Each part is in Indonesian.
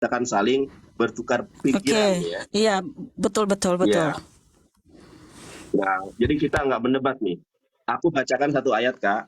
kita kan saling bertukar pikiran Oke, ya. iya, betul, betul, betul. Ya. Nah, jadi kita nggak berdebat nih. Aku bacakan satu ayat, Kak.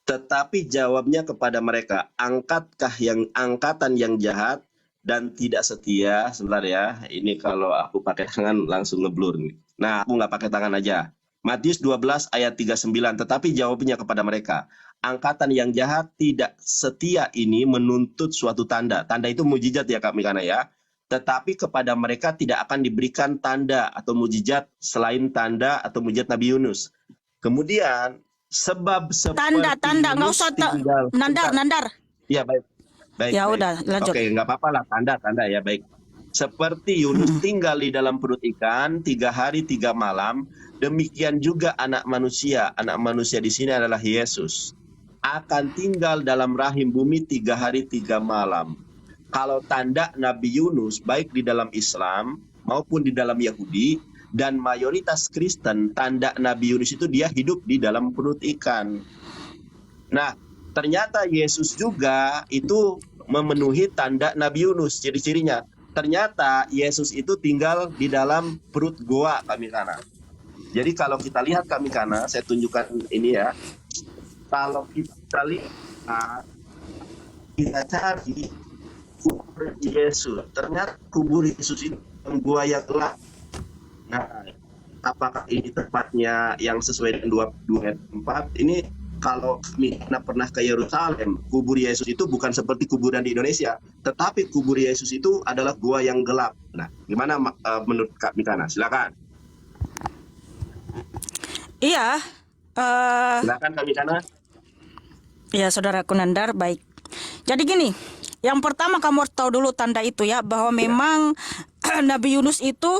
Tetapi jawabnya kepada mereka, angkatan yang jahat dan tidak setia. Sebentar ya, ini kalau aku pakai tangan langsung ngeblur nih. Nah, aku nggak pakai tangan aja. Matius 12 ayat 39, tetapi jawabnya kepada mereka, angkatan yang jahat tidak setia ini menuntut suatu tanda. Tanda itu mujizat ya Kak Mikana ya. Tetapi kepada mereka tidak akan diberikan tanda atau mujizat selain tanda atau mujizat Nabi Yunus. Kemudian sebab Tanda, seperti nggak Yunus usah tinggal nandar, nandar. ya baik baik Ya baik udah, lanjut. oke nggak apa-apa lah tanda ya baik seperti Yunus tinggal di dalam perut ikan 3 hari 3 malam, demikian juga anak manusia di sini adalah Yesus akan tinggal dalam rahim bumi 3 hari 3 malam. Kalau tanda Nabi Yunus baik di dalam Islam maupun di dalam Yahudi dan mayoritas Kristen, tanda Nabi Yunus itu dia hidup di dalam perut ikan. Nah, ternyata Yesus juga itu memenuhi tanda Nabi Yunus, ciri-cirinya. Ternyata Yesus itu tinggal di dalam perut goa, Kak Mikana. Jadi kalau kita lihat Kak Mikana, saya tunjukkan ini ya. Kalau kita lihat, kita cari kubur Yesus. Ternyata kubur Yesus itu gua yang gelap. Nah, apakah ini tepatnya yang sesuai dengan 2 ayat 4? Ini kalau kami pernah ke Yerusalem, kubur Yesus itu bukan seperti kuburan di Indonesia, tetapi kubur Yesus itu adalah gua yang gelap. Nah, gimana menurut Kak Mikana? Silakan. Iya, Silakan Kak Mikana. ya saudaraku Nandar, baik. Jadi gini, yang pertama kamu harus tahu dulu tanda itu ya, bahwa memang Nabi Yunus itu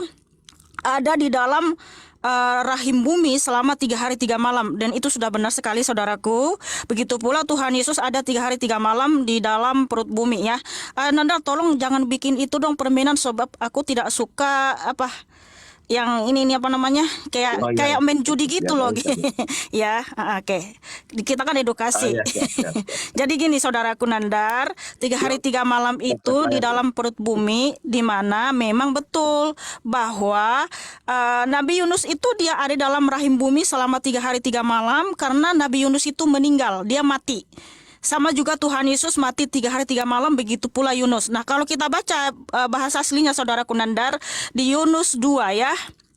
ada di dalam rahim bumi selama 3 hari 3 malam, dan itu sudah benar sekali saudaraku. Begitu pula Tuhan Yesus ada 3 hari 3 malam di dalam perut bumi ya. Nanda tolong jangan bikin itu dong permainan, sebab aku tidak suka yang ini apa namanya kayak main judi gitu loh. Ya, oke. Kita kan edukasi. Jadi gini saudaraku Nandar, 3 hari 3 malam itu di dalam perut bumi, di mana memang betul bahwa Nabi Yunus itu dia ada dalam rahim bumi selama 3 hari 3 malam karena Nabi Yunus itu meninggal, dia mati. Sama juga Tuhan Yesus mati 3 hari 3 malam, begitu pula Yunus. Nah, kalau kita baca bahasa aslinya saudaraku Nandar di Yunus 2 ya.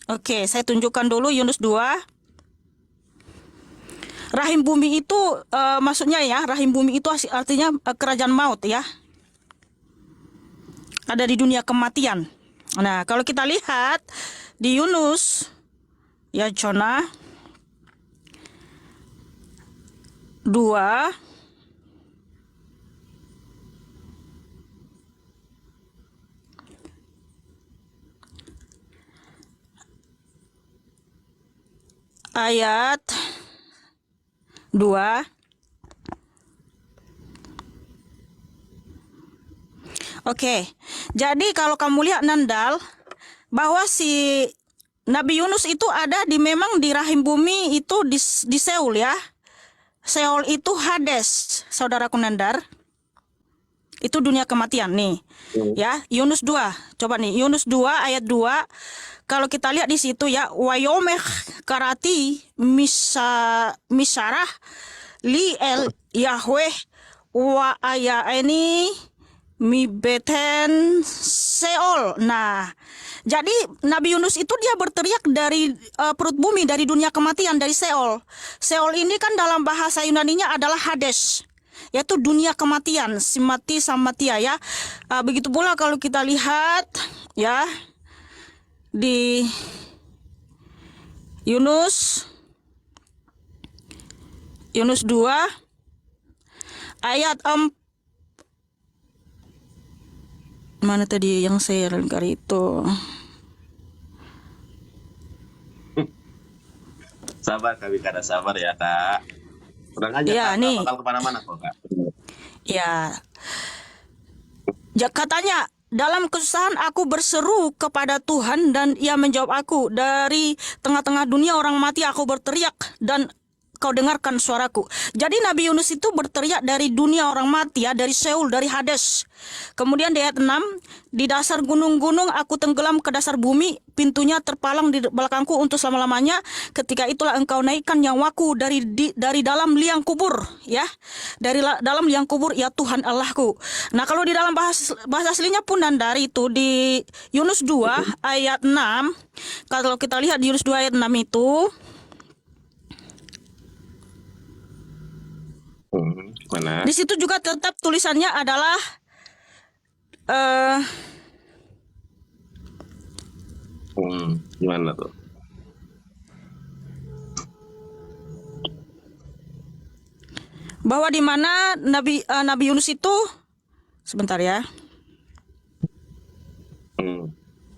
Oke, saya tunjukkan dulu Yunus 2. Rahim bumi itu maksudnya ya, rahim bumi itu artinya kerajaan maut ya. Ada di dunia kematian. Nah, kalau kita lihat di Yunus ya Jonah 2 ayat 2. Oke. Jadi kalau kamu lihat Nandal bahwa si Nabi Yunus itu ada memang di rahim bumi itu di Seoul ya. Seoul itu Hades, saudaraku Nandar. Itu dunia kematian nih. Ya, Yunus 2. Coba nih, Yunus 2 ayat 2. Kalau kita lihat di situ ya, wayomeh karati misarah li el Yahweh wa aya ini mi beten Seol. Nah, jadi Nabi Yunus itu dia berteriak dari perut bumi, dari dunia kematian, dari Seol. Seol ini kan dalam bahasa Yunaninya adalah Hades, yaitu dunia kematian, simati samatia ya. Begitu pula kalau kita lihat ya di Yunus 2 ayat mana tadi yang saya lengkar itu. Sabar Kak Mikana, sabar ya Kak. Tenang aja ya, Kak, nih. bakal kemana-mana kok Kak. Ya, katanya dalam kesusahan aku berseru kepada Tuhan dan Ia menjawab aku. Dari tengah-tengah dunia orang mati aku berteriak dan kau dengarkan suaraku. Jadi Nabi Yunus itu berteriak dari dunia orang mati ya, dari Seol, dari Hades. Kemudian di ayat 6, di dasar gunung-gunung aku tenggelam ke dasar bumi, pintunya terpalang di belakangku untuk selama-lamanya. Ketika itulah engkau naikkan nyawaku dari dalam liang kubur ya. Dalam liang kubur ya Tuhan Allahku. Nah, kalau di dalam bahasa aslinya pun dan dari itu di Yunus 2 ayat 6, kalau kita lihat di Yunus 2 ayat 6 itu Mana? di situ juga tetap tulisannya adalah Gimana tuh? bahwa di mana Nabi Yunus itu sebentar ya.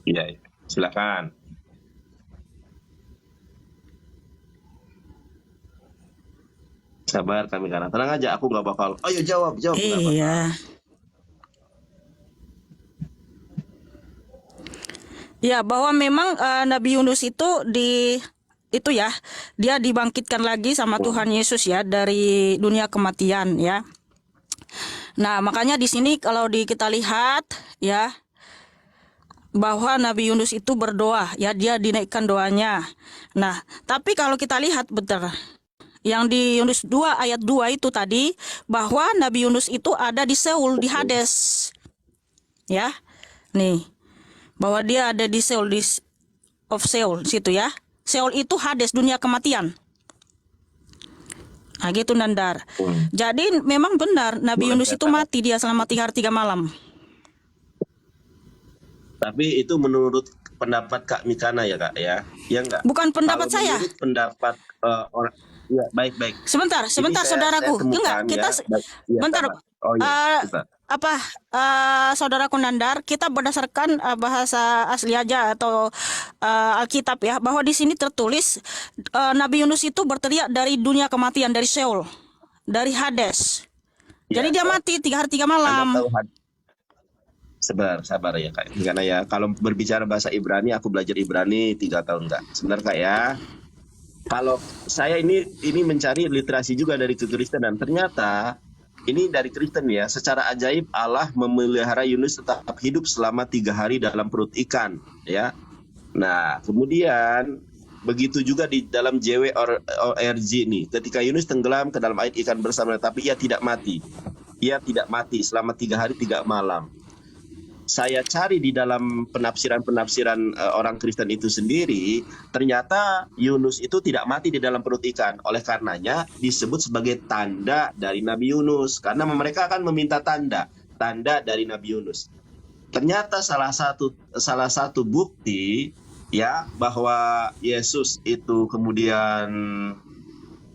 Iya, silakan. Sabar kami karena tenang aja, aku nggak bakal. Ayo jawab. Nggak apa-apa. Iya. Ya, bahwa memang Nabi Yunus itu dia dibangkitkan lagi sama Tuhan Yesus ya dari dunia kematian ya. Nah, makanya di sini kalau kita lihat ya bahwa Nabi Yunus itu berdoa ya, dia dinaikkan doanya. Nah, tapi kalau kita lihat bentar, yang di Yunus 2 ayat 2 itu tadi bahwa Nabi Yunus itu ada di Seol, di Hades. Ya. Nih. Bahwa dia ada di Seol, of Seol situ ya. Seol itu Hades, dunia kematian. Nah, gitu Nandar. Jadi memang benar Nabi Yunus itu mati dia selama 3 hari 3 malam. Tapi itu menurut pendapat Kak Mikana ya Kak ya? Ya enggak? Bukan pendapat Kalau saya. menurut pendapat orang, ya baik. Sebentar, saudaraku. Enggak, kita bentar. Saudaraku Nandar, kita berdasarkan bahasa asli aja atau Alkitab ya, bahwa di sini tertulis Nabi Yunus itu berteriak dari dunia kematian, dari Seol, dari Hades. Jadi dia mati 3 hari 3 malam. Sabar ya Kak. Karena ya kalau berbicara bahasa Ibrani, aku belajar Ibrani 3 tahun Kak. Sebentar Kak ya. Kalau saya ini mencari literasi juga dari kekristenan, ternyata ini dari Kristen ya, secara ajaib Allah memelihara Yunus tetap hidup selama 3 hari dalam perut ikan ya. Nah, kemudian begitu juga di dalam JWORG nih, ketika Yunus tenggelam ke dalam air ikan bersama, tapi ia tidak mati. Ia tidak mati selama 3 hari 3 malam. Saya cari di dalam penafsiran orang Kristen itu sendiri, ternyata Yunus itu tidak mati di dalam perut ikan. Oleh karenanya disebut sebagai tanda dari Nabi Yunus, karena mereka akan meminta tanda dari Nabi Yunus. Ternyata salah satu bukti ya bahwa Yesus itu kemudian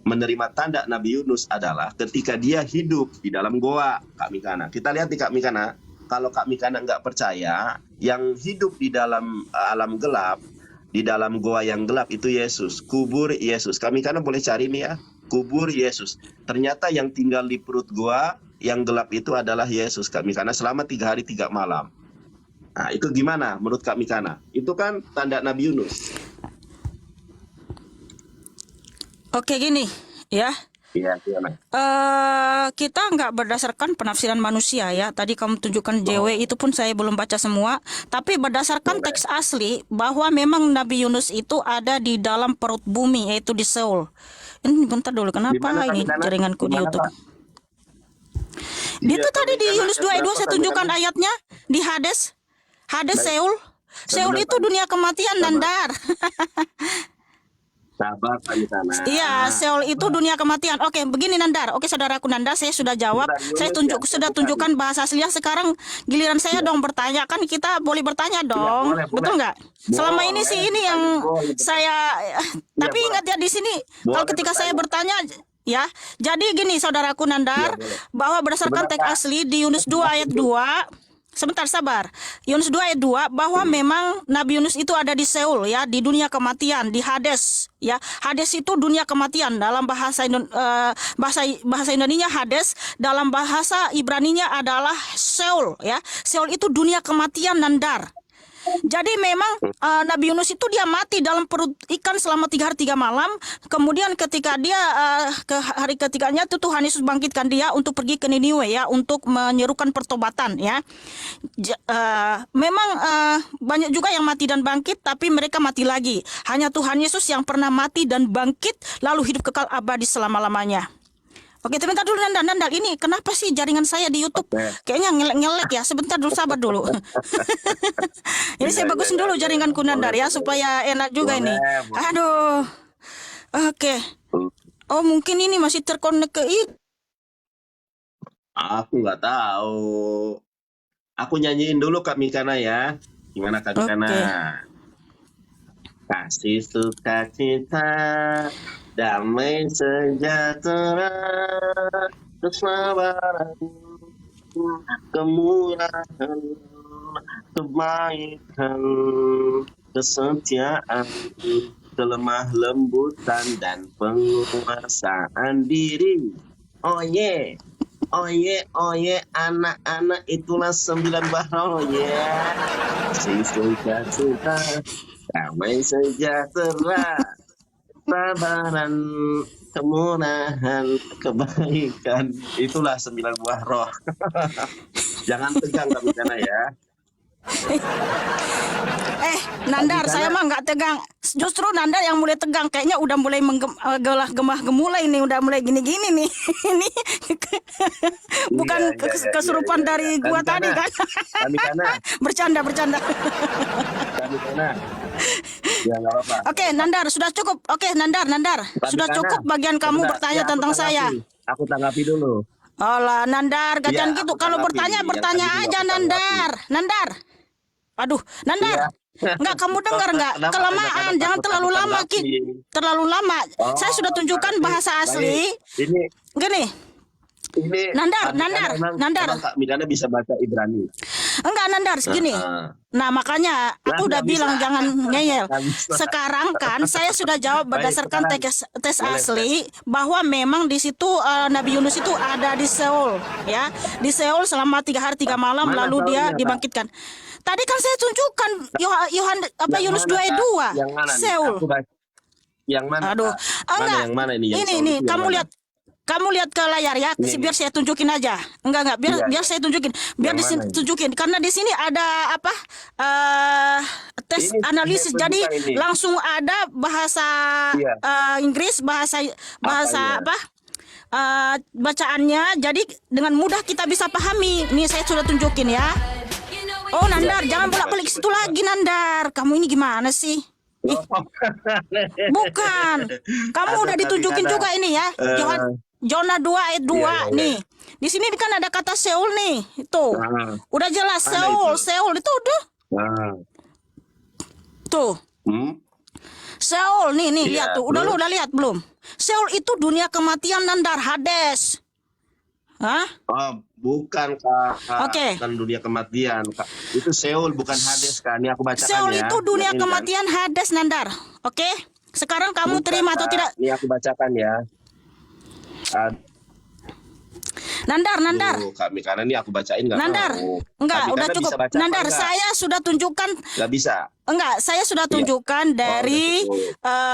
menerima tanda Nabi Yunus adalah ketika dia hidup di dalam goa, Kak Mikana. Kita lihat di Kak Mikana. Kalau Kak Mikana nggak percaya, yang hidup di dalam alam gelap, di dalam goa yang gelap itu Yesus, kubur Yesus. Kak Mikana boleh cari nih ya, kubur Yesus. Ternyata yang tinggal di perut goa yang gelap itu adalah Yesus, Kak Mikana, selama 3 hari 3 malam. Nah, itu gimana menurut Kak Mikana? Itu kan tanda Nabi Yunus. Oke, gini ya. Iya, gimana? Kita nggak berdasarkan penafsiran manusia ya. Tadi kamu tunjukkan JW itu pun saya belum baca semua. Tapi berdasarkan teks asli bahwa memang Nabi Yunus itu ada di dalam perut bumi, yaitu di Seol. Ini bentar dulu, kenapa ini jaringanku di YouTube? Itu tadi di Yunus 2 ayat 2 saya tunjukkan ayatnya di Hades. Seol. Seol itu dunia kematian, Nandar. Sabar Kak Mikana. Iya, Seol itu dunia kematian. Oke, begini Nandar. Oke, saudaraku Nandar, saya sudah jawab. Saya sudah tunjukkan bahasa aslinya. Sekarang giliran saya dong bertanya. Kan kita boleh bertanya dong. Boleh. Betul nggak? Selama ini sih ini yang saya. Tapi ingat ya di sini. Kalau ketika saya bertanya. Ya, jadi gini saudaraku Nandar, bahwa berdasarkan teks asli di Yunus 2 ayat 2. Sebentar, sabar. Yunus 2 ayat 2 bahwa memang Nabi Yunus itu ada di Seol ya, di dunia kematian, di Hades ya. Hades itu dunia kematian dalam bahasa Indonesianya Hades, dalam bahasa Ibraninya adalah Seol ya. Seol itu dunia kematian, Nandar. Jadi memang Nabi Yunus itu dia mati dalam perut ikan selama 3 hari 3 malam. Kemudian ketika dia ke hari ketiganya itu Tuhan Yesus bangkitkan dia untuk pergi ke Niniwe ya, untuk menyerukan pertobatan ya. Memang banyak juga yang mati dan bangkit, tapi mereka mati lagi. Hanya Tuhan Yesus yang pernah mati dan bangkit lalu hidup kekal abadi selama-lamanya. Oke, sebentar dulu Nandar. Ini kenapa sih jaringan saya di YouTube kayaknya ngelek ya? Sebentar dulu, sabar dulu. Ini saya bagusin dulu jaringanku Nandar ya, supaya enak juga ini. Aduh. Oke. Oh, mungkin ini masih terkonek ke itu. Aku nggak tahu. Aku nyanyiin dulu Kak Mikana ya. Gimana Kak Mikana? Kasih sukacita, damai sejahtera, kesabaran, kemurahan, kebaikan, kesetiaan, kelemah lembutan dan penguasaan diri. Oh yeah. Oh ye, anak-anak itulah 9 bahro ya. Sukacita, damai sejahtera, kesabaran, kemurahan, kebaikan. Itulah 9 buah roh. Jangan tegang Kak Mikana ya. Nandar, saya mah nggak tegang. Justru Nandar yang mulai tegang. Kayaknya udah mulai gemah gemulai ini, udah mulai gini-gini nih. Ini bukan kesurupan dari gua tadi kan? Bercanda. Kak Mikana. Ya nggak apa-apa. Oke, Nandar, sudah cukup. Oke, Nandar. Sudah cukup bagian kamu bertanya tentang saya. Aku tanggapi dulu. Alah, Nandar, gajan Ya, gitu. aku Kalau tanggapi. bertanya Yang tadi aja, aku Nandar. Aduh, Nandar. Enggak, kamu dengar enggak? Kenapa? Kelamaan, jangan terlalu lama, Ki. Terlalu lama. Saya sudah tunjukkan bahasa asli. Ini Gini, Nandar. emang Kak Mikana bisa baca Ibrani. Enggak, Nandar, segini. Nah, makanya aku udah bilang jangan ngeyel. Sekarang kan saya sudah jawab berdasarkan tes asli bahwa memang di situ Nabi Yunus itu ada di Seoul, ya. Di Seoul selama 3 hari 3 malam, lalu dia dibangkitkan. Tadi kan saya tunjukkan Yunus 2 ayat 2. Yang mana nih? Seoul. Yang mana? Aduh, enggak. Yang mana ini? Ini kamu lihat ke layar ya, biar saya tunjukin aja. Enggak, biar saya tunjukin. Biar tunjukin karena di sini ada tes analisis. Jadi langsung ada bahasa Inggris, bahasa bacaannya. Jadi dengan mudah kita bisa pahami. Nih saya sudah tunjukin ya. Oh, Nandar, jangan bolak-balik situ lagi, Nandar. Kamu ini gimana sih? Bukan. Kamu udah ditunjukin juga ini ya. Jona 2 ayat 2 nih. Di sini kan ada kata Seoul nih. Itu. Udah jelas Seoul itu udah. Tuh. Seoul nih lihat tuh. Udah lihat belum? Seoul itu dunia kematian, Nandar, Hades. Hah? Oh, bukan Kak. Oke. Bukan dunia kematian, Kak. Itu Seoul bukan Hades, Kak. Ini aku bacakan Seoul ya. itu dunia kematian Hades, Nandar. Oke? Sekarang kamu terima atau tidak? Ini aku bacakan ya. Nandar. Kak Mikana ini aku bacain nggak? Nandar, enggak, udah cukup. Nandar, saya sudah tunjukkan. Nggak bisa. Enggak, saya sudah tunjukkan dari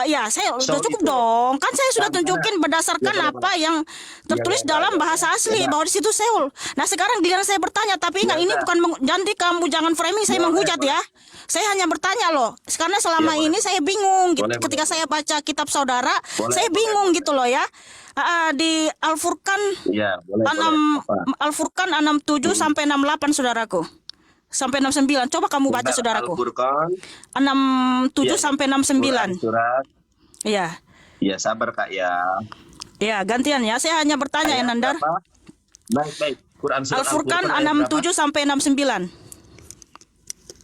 ya, saya udah cukup dong. Kan saya sudah tunjukin berdasarkan apa yang tertulis dalam bahasa asli bahwa di situ Seoul. Nah, sekarang giliran saya bertanya, tapi ingat ini bukan jadi kamu jangan framing saya menghujat ya. Saya hanya bertanya loh. Karena selama ini saya bingung gitu. Ketika saya baca kitab saudara, saya bingung gitu loh ya. Di Al-Furqan Al-Furqan 67 sampai 68 saudaraku. Sampai 69. Coba kamu baca saudaraku. Al-Furqan 67 sampai 69. Surat. Iya. Iya, sabar Kak ya. Iya, gantian ya. Saya hanya bertanya ya, Nandar. Baik. Al-Furqan 67 sampai 69.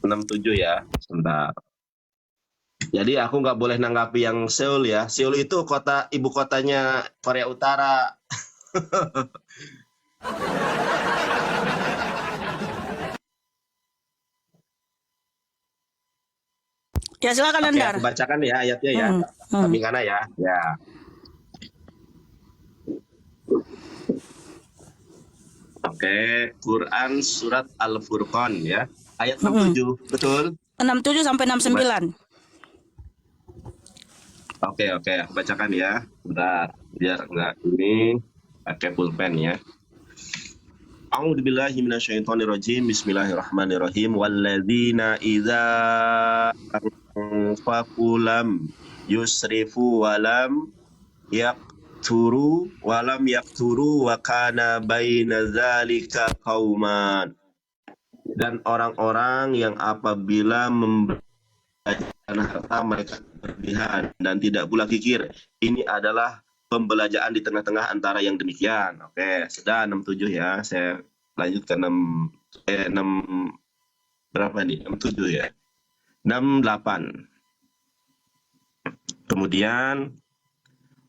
67 ya. Sebentar. Jadi aku nggak boleh nanggapi yang Seoul ya. Seoul itu ibu kotanya Korea Utara. Ya silakan Nandar. Aku bacakan ya ayatnya ya. Kami kana ya. Ya. Oke, Quran surat Al-Furqan ya. Ayat 67, betul? 67 sampai 69. Oke, aku bacakan ya. Bentar, biar enggak ini pakai pulpen ya. A'udzubillahi minasyaitonirrajim. Bismillahirrahmanirrahim. Walladzina idza anfaqu lam yusrifu walam yakturu wa kana baina dzalika qauman. Dan orang-orang yang apabila membelanjakan harta mereka berlebihan dan tidak pula kikir. Ini adalah pembelajaan di tengah-tengah antara yang demikian. Oke, sudah 67 ya. Saya lanjut ke 6 berapa nih? 67 ya. 68. Kemudian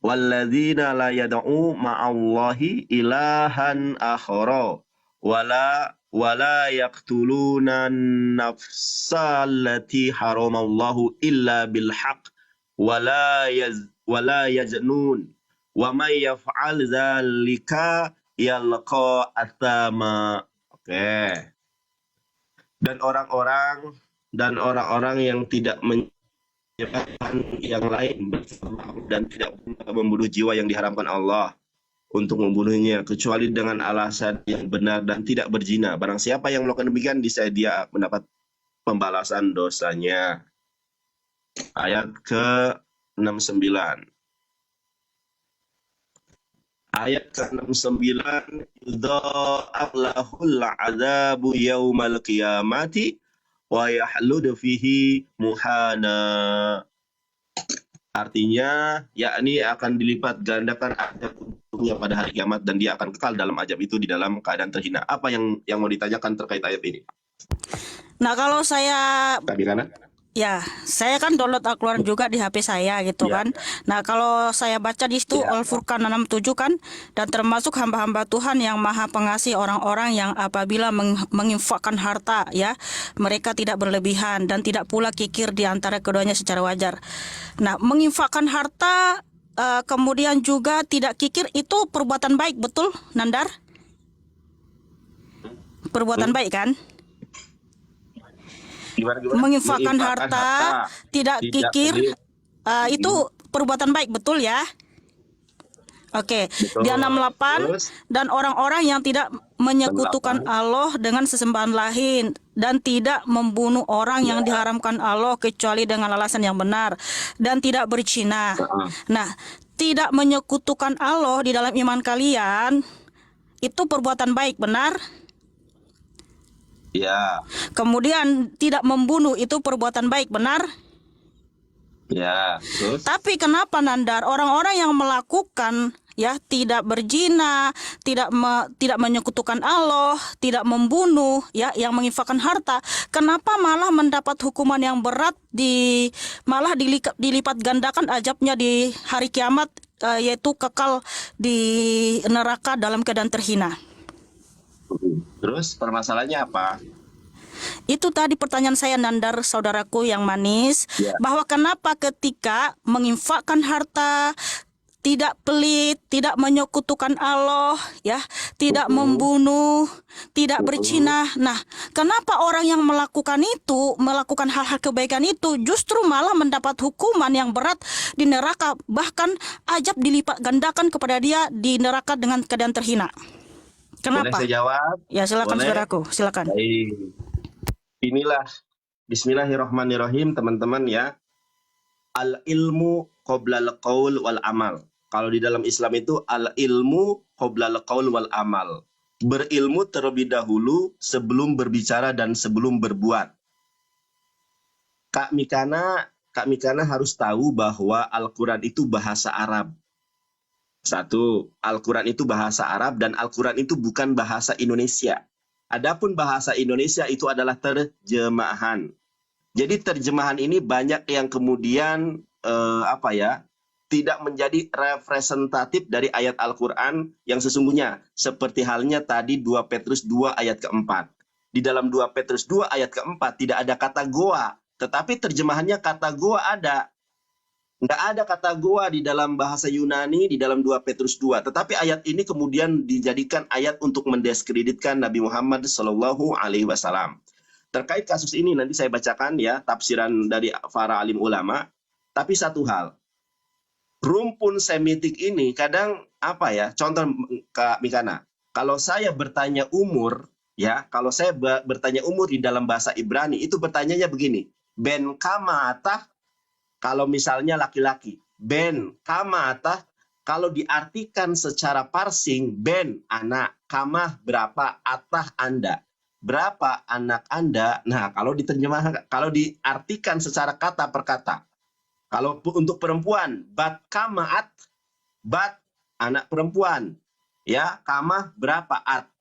walladzina la yad'u ma'allahi ilahan akhara wala yaqtuluna nafsa allati haramallahu illa bil haqq wala yaznun wa may yaf'al dzalika yalqa athama. Oke. Dan orang-orang yang tidak menyebabkan yang lain dan tidak membunuh jiwa yang diharamkan Allah untuk membunuhnya kecuali dengan alasan yang benar dan tidak berzina. Barang siapa yang melakukan demikian, dia mendapat pembalasan dosanya. Ayat ke-69. Ayat ke-69, yudha'af lahul 'adzabu yaumal qiyamati wa yahlud fihi muhana. Artinya, yakni akan dilipat gandakan azab untuknya pada hari kiamat dan dia akan kekal dalam azab itu di dalam keadaan terhina. Apa yang mau ditanyakan terkait ayat ini? Nah, kalau saya Kami kanan? ya, saya kan download Al-Quran juga di HP saya gitu Ya. kan. Nah, kalau saya baca di situ Ya. Al-Furqan 67 kan, dan termasuk hamba-hamba Tuhan yang Maha Pengasih orang-orang yang apabila menginfakkan harta ya, mereka tidak berlebihan dan tidak pula kikir di antara keduanya secara wajar. Nah, menginfakkan harta kemudian juga tidak kikir itu perbuatan baik, betul Nandar? Perbuatan baik kan? Gimana? Menginfakkan harta, tidak kikir, itu perbuatan baik, betul ya? Oke, Betul. di 68, Terus? dan orang-orang yang tidak menyekutukan Allah dengan sesembahan lain dan tidak membunuh orang yang diharamkan Allah kecuali dengan alasan yang benar dan tidak berzina. Nah, tidak menyekutukan Allah di dalam iman kalian itu perbuatan baik, benar? Ya, Kemudian tidak membunuh itu perbuatan baik, benar? ya. Terus? Tapi kenapa Nandar orang-orang yang melakukan ya tidak berzina, tidak menyekutukan Allah, tidak membunuh ya, yang menginfakkan harta, kenapa malah mendapat hukuman yang berat, malah dilipat gandakan azabnya di hari kiamat, yaitu kekal di neraka dalam keadaan terhina? Terus permasalahannya apa? Itu tadi pertanyaan saya Nandar, saudaraku yang manis, Ya. bahwa kenapa ketika menginfakkan harta, tidak pelit, tidak menyekutukan Allah, ya, tidak membunuh, tidak berzina. Nah, kenapa orang yang melakukan hal-hal kebaikan itu justru malah mendapat hukuman yang berat di neraka, bahkan azab dilipat gandakan kepada dia di neraka dengan keadaan terhina? Kenapa? Boleh saya jawab? Ya, silakan Boleh? saudaraku, silakan. Baik. Inilah bismillahirrahmanirrahim teman-teman ya. Al-ilmu qoblal qaul wal amal. Kalau di dalam Islam itu al-ilmu qoblal qaul wal amal. Berilmu terlebih dahulu sebelum berbicara dan sebelum berbuat. Kak Mikana harus tahu bahwa Al-Quran itu bahasa Arab. Satu, Al-Quran itu bahasa Arab dan Al-Quran itu bukan bahasa Indonesia. Adapun bahasa Indonesia itu adalah terjemahan. Jadi terjemahan ini banyak yang kemudian tidak menjadi representatif dari ayat Al-Quran yang sesungguhnya. Seperti halnya tadi 2 Petrus 2 ayat keempat. Di dalam 2 Petrus 2 ayat keempat tidak ada kata goa, tetapi terjemahannya kata goa ada. Nggak ada kata goa di dalam bahasa Yunani di dalam 2 Petrus 2. Tetapi ayat ini kemudian dijadikan ayat untuk mendiskreditkan Nabi Muhammad SAW. terkait kasus ini nanti saya bacakan ya tafsiran dari para alim ulama. Tapi satu hal, rumpun semitik ini kadang apa ya? Contoh Kak Mikana, kalau saya bertanya umur ya, kalau saya bertanya umur di dalam bahasa Ibrani itu bertanyanya begini, ben kama atah kalau misalnya laki-laki, ben kama atah kalau diartikan secara parsing, ben anak, kamah berapa, atah Anda. Berapa anak Anda? Nah, kalau diterjemahkan, kalau diartikan secara kata per kata. Kalau untuk perempuan, bat kamaat, bat anak perempuan. Ya, kamah berapa, at.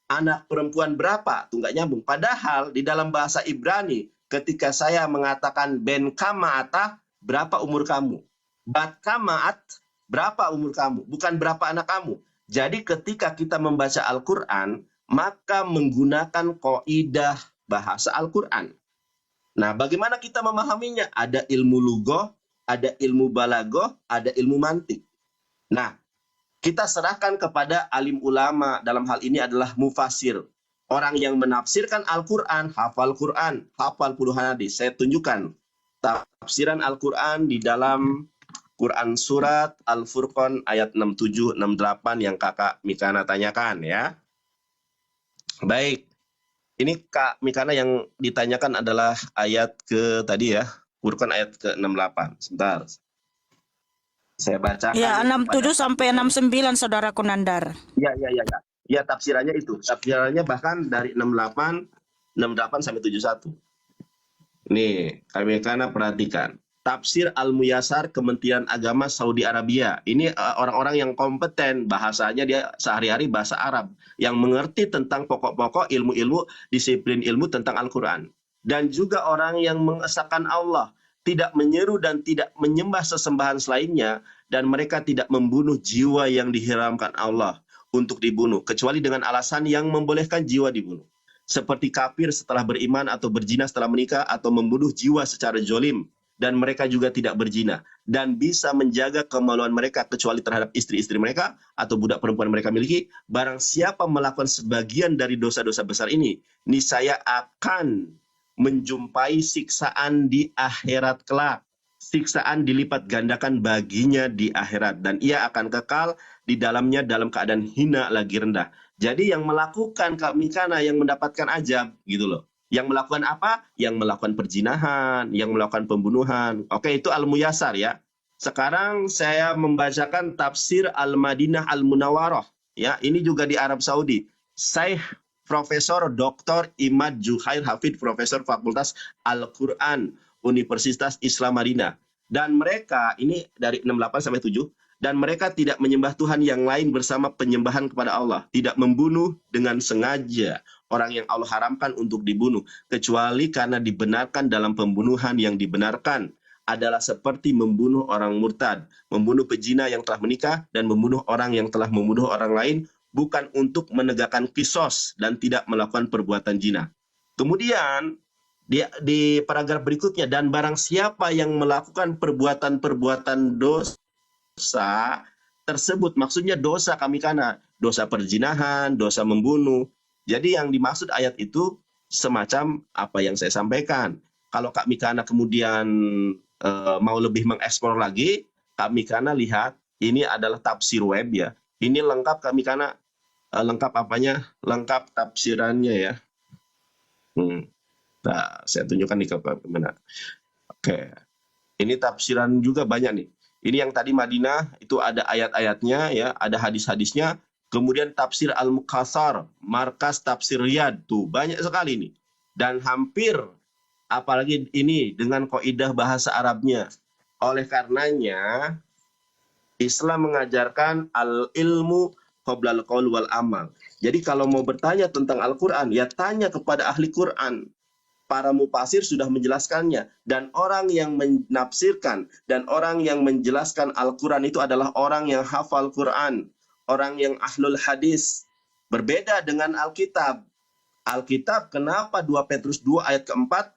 Anak perempuan berapa? Tuh nggak nyambung. Padahal di dalam bahasa Ibrani, ketika saya mengatakan ben kamaatah, berapa umur kamu? Bat kamaat, berapa umur kamu? Bukan berapa anak kamu. Jadi ketika kita membaca Al-Quran, maka menggunakan kaidah bahasa Al-Quran. Nah, bagaimana kita memahaminya? Ada ilmu lugoh, ada ilmu balagoh, ada ilmu mantik. Nah, kita serahkan kepada alim ulama, dalam hal ini adalah mufasir. Orang yang menafsirkan Al-Quran, hafal puluhan hadis. Saya tunjukkan tafsiran Al-Quran di dalam Quran Surat Al-Furqan ayat 67, 68 yang Kakak Mikana tanyakan ya. Baik, ini Kak Mikana yang ditanyakan adalah ayat ke tadi ya, Furqan ayat ke-68. Sebentar. Saya bacakan. Ya, 67 sampai 69 Saudara Kunandar. Ya. Ya, tafsirannya itu. Tafsirannya bahkan dari 68 sampai 71. Nih, Kak Mikana perhatikan. Tafsir Al-Muyassar Kementerian Agama Saudi Arabia. Ini orang-orang yang kompeten, bahasanya dia sehari-hari bahasa Arab, yang mengerti tentang pokok-pokok ilmu-ilmu, disiplin ilmu tentang Al-Quran. Dan juga orang yang mengesahkan Allah, tidak menyeru dan tidak menyembah sesembahan selainnya, dan mereka tidak membunuh jiwa yang diharamkan Allah untuk dibunuh, kecuali dengan alasan yang membolehkan jiwa dibunuh. Seperti kafir setelah beriman atau berzina setelah menikah, atau membunuh jiwa secara jolim, dan mereka juga tidak berzina dan bisa menjaga kemaluan mereka kecuali terhadap istri-istri mereka atau budak perempuan mereka miliki. Barang siapa melakukan sebagian dari dosa-dosa besar ini, niscaya akan menjumpai siksaan di akhirat kelak. Siksaan dilipat gandakan baginya di akhirat, dan ia akan kekal di dalamnya dalam keadaan hina lagi rendah. Jadi yang melakukan Kak Mikana yang mendapatkan ajab gitu loh. Yang melakukan apa? Yang melakukan perzinahan, yang melakukan pembunuhan. Oke, itu Al-Muyassar ya. Sekarang saya membacakan tafsir Al-Madinah Al-Munawwarah. Ya, ini juga di Arab Saudi. Syekh Profesor Dr. Imad Juhair Hafid, Profesor Fakultas Al-Quran Universitas Islam Madinah. Dan mereka, ini dari 68 sampai 7, dan mereka tidak menyembah Tuhan yang lain bersama penyembahan kepada Allah. Tidak membunuh dengan sengaja orang yang Allah haramkan untuk dibunuh, kecuali karena dibenarkan dalam pembunuhan yang dibenarkan adalah seperti membunuh orang murtad, membunuh pezina yang telah menikah, dan membunuh orang yang telah membunuh orang lain, bukan untuk menegakkan kisos dan tidak melakukan perbuatan zina. Kemudian di paragraf berikutnya, dan barang siapa yang melakukan perbuatan-perbuatan dosa tersebut, maksudnya dosa Kak Mikana, dosa perzinahan, dosa membunuh. Jadi yang dimaksud ayat itu semacam apa yang saya sampaikan. Kalau Kak Mikana kemudian mau lebih mengeksplor lagi, Kak Mikana lihat ini adalah tafsir web ya. Ini lengkap Kak Mikana, lengkap apanya? Lengkap tafsirannya ya. Nah, saya tunjukkan nih Kak Mikana. Oke, ini tafsiran juga banyak nih. Ini yang tadi Madinah itu ada ayat-ayatnya ya, ada hadis-hadisnya. Kemudian tafsir Al-Muqassar, markas tafsir Riyadh, tuh banyak sekali nih. Dan hampir, apalagi ini dengan kaidah bahasa Arabnya. Oleh karenanya, Islam mengajarkan al-ilmu qoblal qaul wal amal. Jadi kalau mau bertanya tentang Al-Quran, ya tanya kepada ahli Quran. Para mufasir sudah menjelaskannya. Dan orang yang menafsirkan dan orang yang menjelaskan Al-Quran itu adalah orang yang hafal Quran. Orang yang ahlul hadis. Berbeda dengan Alkitab. Alkitab kenapa 2 Petrus 2 ayat keempat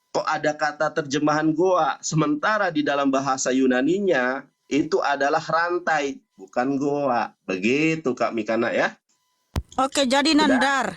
kok ada kata terjemahan goa, sementara di dalam bahasa Yunaninya itu adalah rantai, bukan goa. Begitu Kak Mikana ya. Oke, jadi Sudah? Nandar,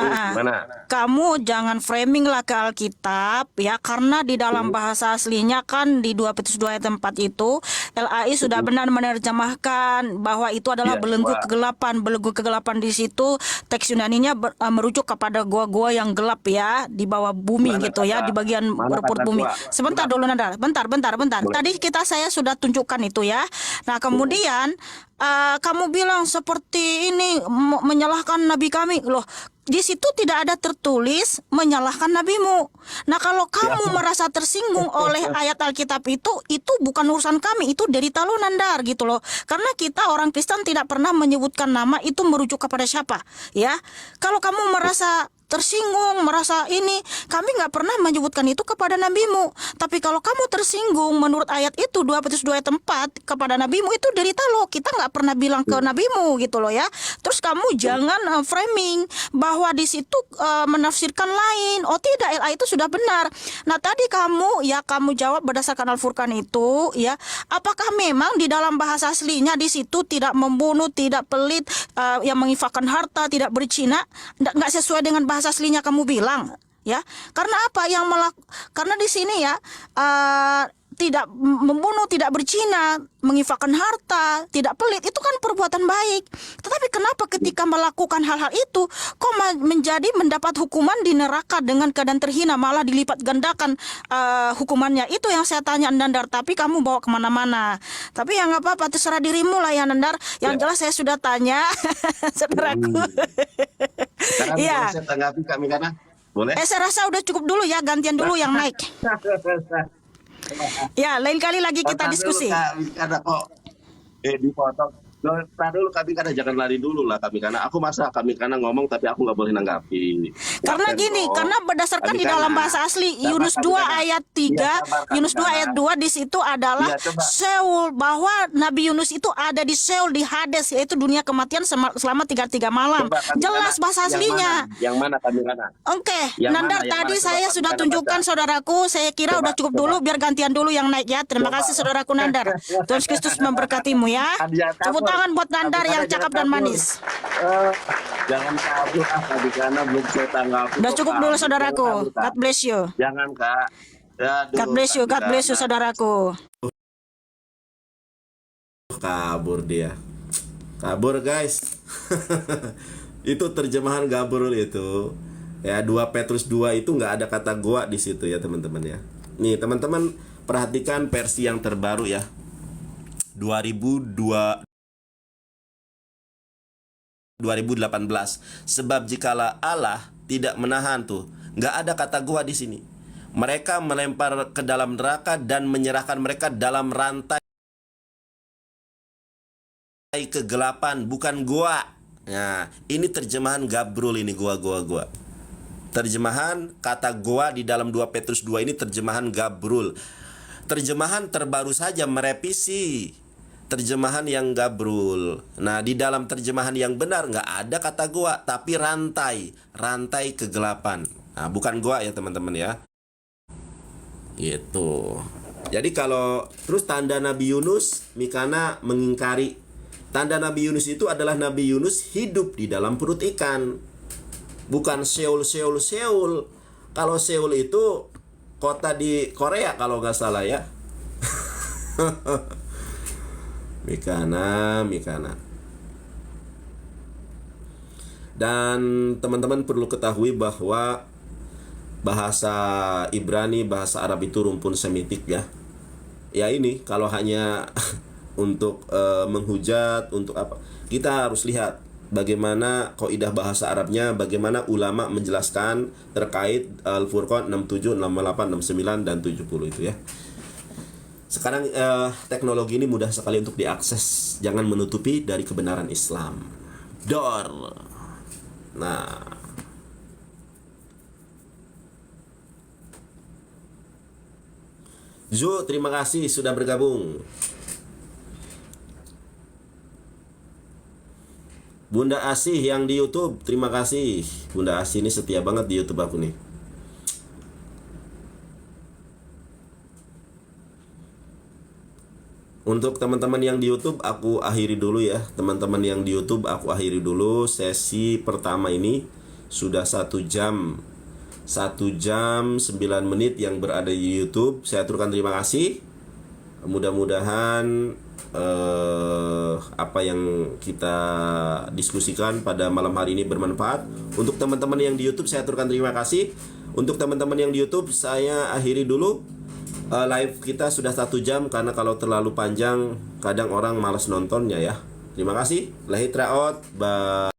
Ah, Gimana? kamu jangan framing lah ke Alkitab ya, karena di dalam bahasa aslinya kan di 2 Petrus 2 ayat 4 itu LAI sudah benar menerjemahkan bahwa itu adalah Iya, belenggu Wak. kegelapan. Belenggu kegelapan di situ teks Yunaninya merujuk kepada gua-gua yang gelap ya, di bawah bumi Mana gitu ya, kata di bagian mana perut kata bumi. gua? Sebentar Gelap. dulu Nanda, bentar. Boleh. Tadi saya sudah tunjukkan itu ya. Nah, kemudian kamu bilang seperti ini menyalahkan nabi kami loh. Di situ tidak ada tertulis menyalahkan nabimu. Nah, kalau kamu merasa tersinggung oleh ayat Alkitab itu bukan urusan kami, itu derita lu Nandar gitu loh. Karena kita orang Kristen tidak pernah menyebutkan nama itu merujuk kepada siapa, ya. Kalau kamu merasa tersinggung, merasa ini, kami nggak pernah menyebutkan itu kepada nabimu. Tapi kalau kamu tersinggung menurut ayat itu 2 Petrus 2 ayat 4 kepada nabimu, itu derita lo. Kita nggak pernah bilang ke nabimu gitu loh ya. Terus kamu jangan framing bahwa di situ menafsirkan lain. Oh tidak, LA itu sudah benar. Nah tadi kamu jawab berdasarkan Al-Furqan itu ya. Apakah memang di dalam bahasa aslinya di situ tidak membunuh, tidak pelit, yang menginfakkan harta, tidak berzina, nggak sesuai dengan bahasa aslinya kamu bilang ya? Karena apa karena di sini ya tidak membunuh, tidak berzina, menginfakkan harta, tidak pelit, itu kan perbuatan baik. Tetapi kenapa ketika melakukan hal-hal itu kok menjadi mendapat hukuman di neraka dengan keadaan terhina, malah dilipat gandakan hukumannya? Itu yang saya tanya Nandar, tapi kamu bawa kemana-mana. Tapi ya nggak apa-apa, terserah dirimu lah ya Nandar. Yang jelas saya sudah tanya saudaraku. Sekarang Iya. boleh saya tanggapi kami karena boleh. Saya rasa udah cukup dulu ya, gantian dulu yang naik. Ya, lain kali lagi kita diskusi. Karena kok dipotong. Tar dulu kami karena jangan lari dulu lah kami karena aku masa kami karena ngomong tapi aku nggak boleh nanggapi. Karena gini, karena berdasarkan di dalam bahasa asli Yunus 2 ayat 3, Yunus 2 ayat 2 di situ adalah Seul, bahwa Nabi Yunus itu ada di Seul, di Hades, yaitu dunia kematian selama 3 malam. Jelas bahasa aslinya. Yang mana kami karena? Oke, Nandar tadi saya sudah tunjukkan saudaraku, saya kira udah cukup dulu, biar gantian dulu yang naik ya. Terima kasih saudaraku Nandar. Tuhan Kristus memberkatimu ya. Tepuk tangan buat Nandar yang cakap dan manis. Jangan kabur tadi karena belum saya tanggapi. Udah cukup dulu saudaraku. God bless you. Jangan Kak. God bless you, God bless you saudaraku. Kabur dia. Kabur guys. Itu terjemahan Gabrul itu. Ya 2 Petrus 2 itu nggak ada kata gua di situ ya teman-teman ya. Nih teman-teman perhatikan versi yang terbaru ya. 2018. Sebab jikalau Allah tidak menahan tuh, nggak ada kata gua di sini. Mereka melempar ke dalam neraka dan menyerahkan mereka dalam rantai kegelapan, bukan gua. Nah, ini terjemahan Gabrul ini gua. Terjemahan kata gua di dalam 2 Petrus 2 ini terjemahan Gabrul. Terjemahan terbaru saja merevisi terjemahan yang Gabrul. Nah, di dalam terjemahan yang benar nggak ada kata gua, tapi rantai kegelapan. Nah, bukan gua ya teman-teman ya. Gitu. Jadi kalau terus tanda Nabi Yunus, Mikana mengingkari. Tanda Nabi Yunus itu adalah Nabi Yunus hidup di dalam perut ikan. Bukan Seul. Kalau Seul itu kota di Korea kalau nggak salah ya. Mikana. Dan teman-teman perlu ketahui bahwa bahasa Ibrani, bahasa Arab itu rumpun semitik ya. Ya ini kalau hanya untuk menghujat, untuk apa? Kita harus lihat bagaimana kaidah bahasa Arabnya, bagaimana ulama menjelaskan terkait Al-Furqan 67, 68, 69 dan 70 itu ya. Sekarang teknologi ini mudah sekali untuk diakses. Jangan menutupi dari kebenaran Islam. Dor. Nah, Zu, terima kasih sudah bergabung. Bunda Asih yang di YouTube, terima kasih. Bunda Asih ini setia banget di YouTube aku nih. Untuk teman-teman yang di YouTube aku akhiri dulu ya. Teman-teman yang di YouTube aku akhiri dulu sesi pertama ini. sudah 1 jam 9 menit yang berada di YouTube. Saya aturkan terima kasih. Mudah-mudahan apa yang kita diskusikan pada malam hari ini bermanfaat. Untuk teman-teman yang di YouTube saya aturkan terima kasih. Untuk teman-teman yang di YouTube saya akhiri dulu. Live kita sudah 1 jam, karena kalau terlalu panjang kadang orang malas nontonnya ya. Terima kasih. Lahir traot. Bye.